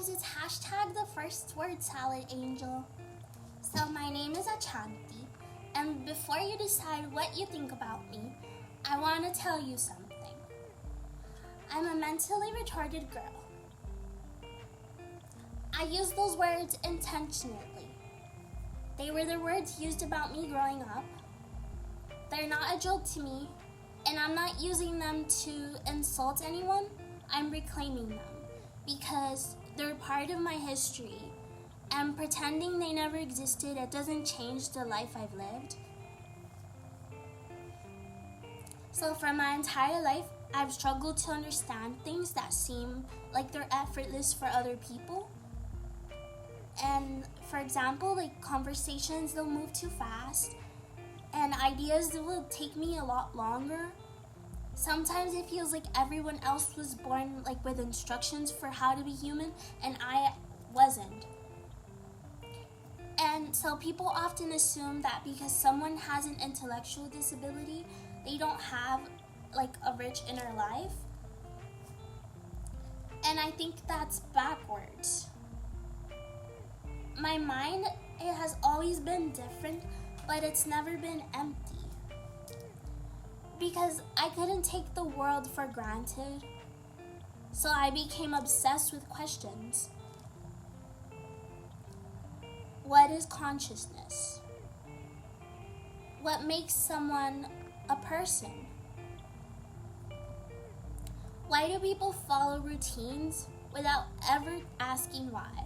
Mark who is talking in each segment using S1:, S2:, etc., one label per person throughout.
S1: guys, it's hashtag the first word salad angel. So my name is Achanti, and before you decide what you think about me, I want to tell you something. I'm a mentally retarded girl. I use those words intentionally. They were the words used about me growing up. They're not a joke to me, and I'm not using them to insult anyone. I'm reclaiming them because they're part of my history, and pretending they never existed, it doesn't change the life I've lived. So for my entire life, I've struggled to understand things that seem like they're effortless for other people. And for example, like conversations, they'll move too fast, and ideas will take me a lot longer. Sometimes it feels like everyone else was born like with instructions for how to be human, and I wasn't. And so people often assume that because someone has an intellectual disability, they don't have like a rich inner life. And I think that's backwards. My mind, it has always been different, but it's never been empty. Because I couldn't take the world for granted, so I became obsessed with questions. What is consciousness? What makes someone a person? Why do people follow routines without ever asking why?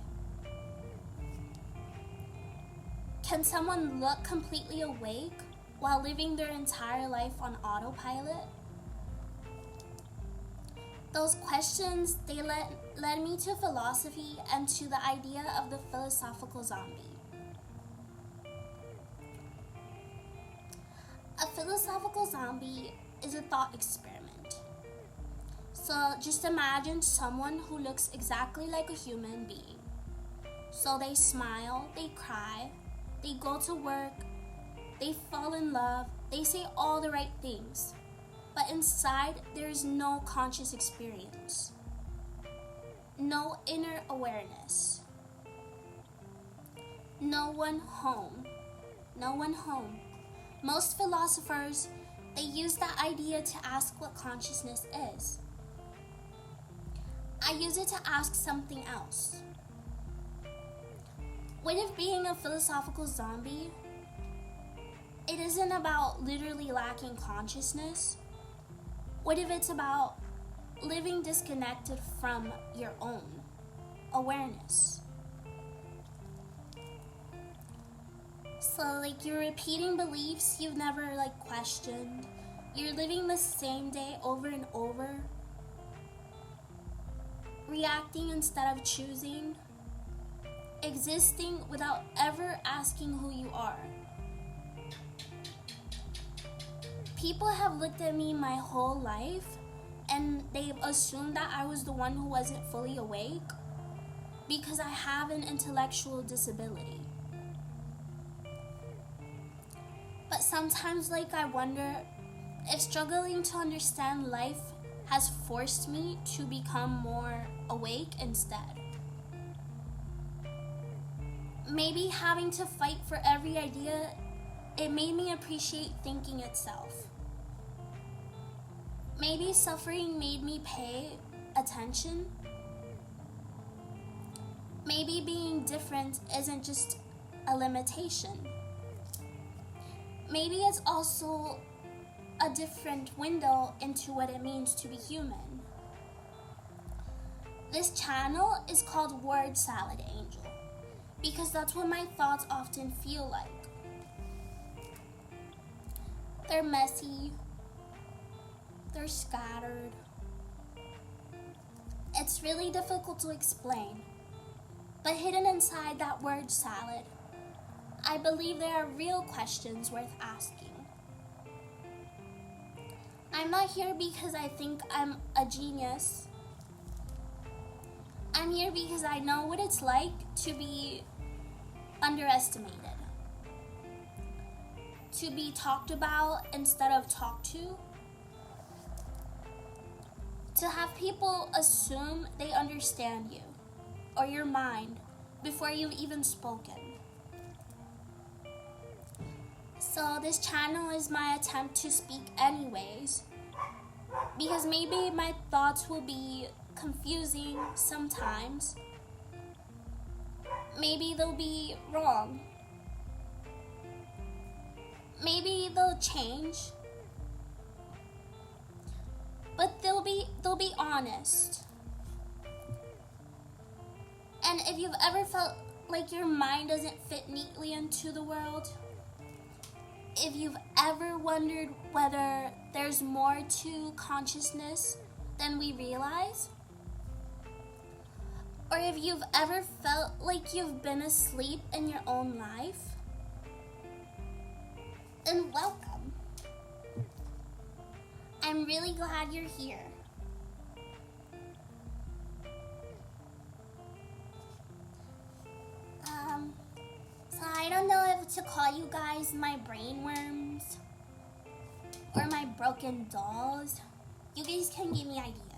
S1: Can someone look completely awake while living their entire life on autopilot? Those questions, they led me to philosophy and to the idea of the philosophical zombie. A philosophical zombie is a thought experiment. So just imagine someone who looks exactly like a human being. So they smile, they cry, they go to work, they fall in love, they say all the right things. But inside, there is no conscious experience. No inner awareness. No one home. No one home. Most philosophers, they use that idea to ask what consciousness is. I use it to ask something else. What if being a philosophical zombie, it isn't about literally lacking consciousness? What if it's about living disconnected from your own awareness? So like you're repeating beliefs you've never like questioned. You're living the same day over and over. Reacting instead of choosing. Existing without ever asking who you are. People have looked at me my whole life and they've assumed that I was the one who wasn't fully awake because I have an intellectual disability. But sometimes I wonder if struggling to understand life has forced me to become more awake instead. Maybe having to fight for every idea, it made me appreciate thinking itself. Maybe suffering made me pay attention. Maybe being different isn't just a limitation. Maybe it's also a different window into what it means to be human. This channel is called Word Salad Angel because that's what my thoughts often feel like. They're messy. They're scattered. It's really difficult to explain, but hidden inside that word salad, I believe there are real questions worth asking. I'm not here because I think I'm a genius. I'm here because I know what it's like to be underestimated, to be talked about instead of talked to have people assume they understand you or your mind before you've even spoken. So this channel is my attempt to speak anyways, because maybe my thoughts will be confusing sometimes. Maybe they'll be wrong. Maybe they'll change. But they'll be honest. And if you've ever felt like your mind doesn't fit neatly into the world, if you've ever wondered whether there's more to consciousness than we realize, or if you've ever felt like you've been asleep in your own life, then welcome. I'm really glad you're here. So I don't know if to call you guys my brainworms or my broken dolls. You guys can give me ideas.